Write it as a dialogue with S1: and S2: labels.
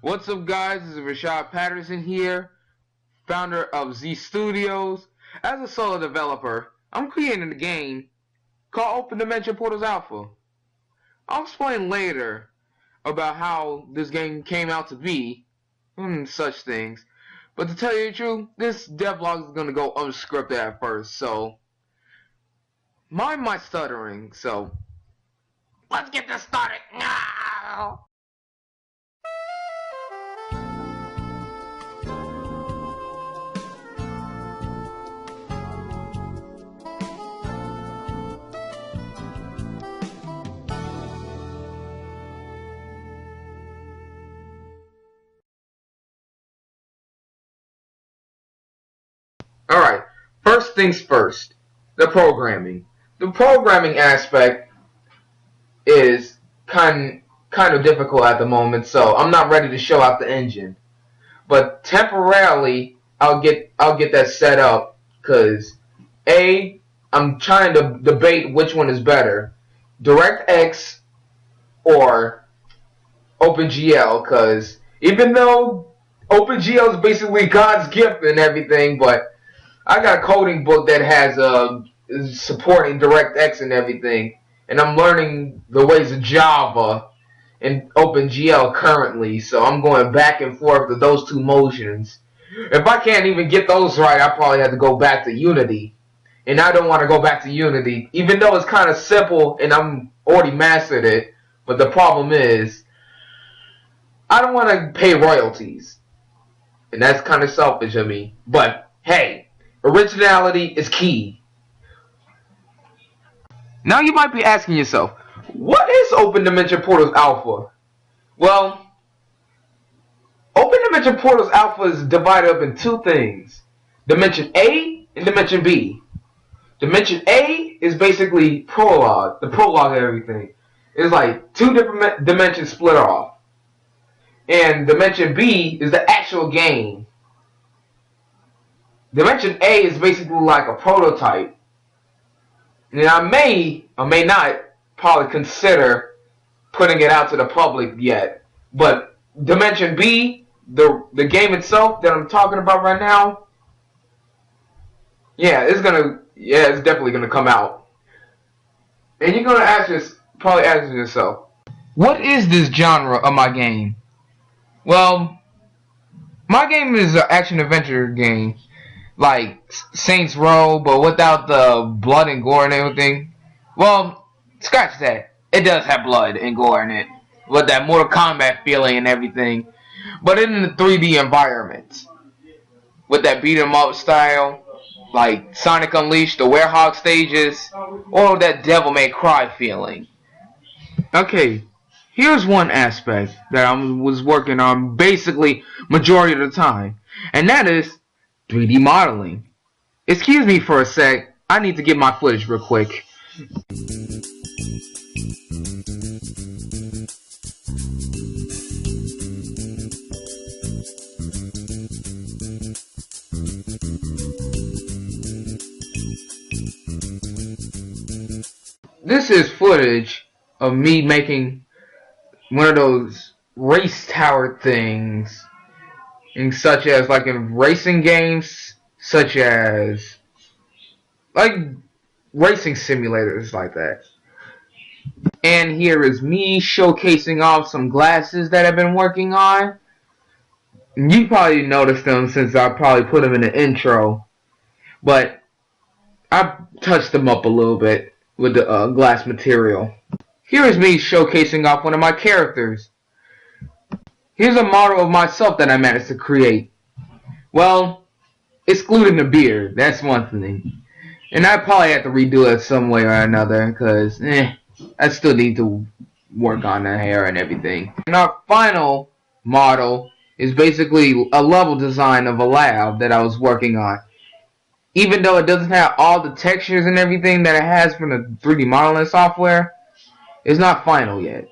S1: What's up, guys? This is Rashad Patterson here, founder of Z Studios. As a solo developer, I'm creating a game called Open Dimension Portals Alpha. I'll explain later about how this game came out to be and such things. But to tell you the truth, this devlog is going to go unscripted at first, so mind my stuttering. So let's get this started now. Alright, first things first, the programming. The programming aspect is kind of difficult at the moment, so I'm not ready to show out the engine. But temporarily, I'll get that set up, because I'm trying to debate which one is better, DirectX or OpenGL, because even though OpenGL is basically God's gift and everything, but I got a coding book that has supporting DirectX and everything, and I'm learning the ways of Java and OpenGL currently, so I'm going back and forth to those two motions. If I can't even get those right, I probably have to go back to Unity, and I don't want to go back to Unity, even though it's kind of simple and I'm already mastered it. But the problem is, I don't want to pay royalties, and that's kind of selfish of me. But hey, originality is key. Now you might be asking yourself, what is Open Dimension Portals Alpha? Well, Open Dimension Portals Alpha is divided up in two things. Dimension A and Dimension B. Dimension A is basically prologue, the prologue of everything. It's like two different dimensions split off. And Dimension B is the actual game. Dimension A is basically like a prototype. And I may or may not probably consider putting it out to the public yet. But Dimension B, the game itself that I'm talking about right now, it's definitely gonna come out. And you're gonna probably ask yourself, what is this genre of my game? Well, my game is an action adventure game, like Saints Row, but without the blood and gore and everything. Well, scratch that. It does have blood and gore in it, with that Mortal Kombat feeling and everything, but in the 3D environment, with that beat 'em up style, like Sonic Unleashed, the Werehog stages, or that Devil May Cry feeling. Okay, here's one aspect that I was working on basically majority of the time, and that is 3D modeling. Excuse me for a sec, I need to get my footage real quick. This is footage of me making one of those race tower things, and such as like in racing games, such as like racing simulators like that. And here is me showcasing off some glasses that I've been working on. You probably noticed them since I probably put them in the intro, but I've touched them up a little bit with the glass material. Here is me showcasing off one of my characters. Here's a model of myself that I managed to create. Well, excluding the beard, that's one thing. And I probably have to redo it some way or another, because I still need to work on the hair and everything. And our final model is basically a level design of a lab that I was working on. Even though it doesn't have all the textures and everything that it has from the 3D modeling software, it's not final yet.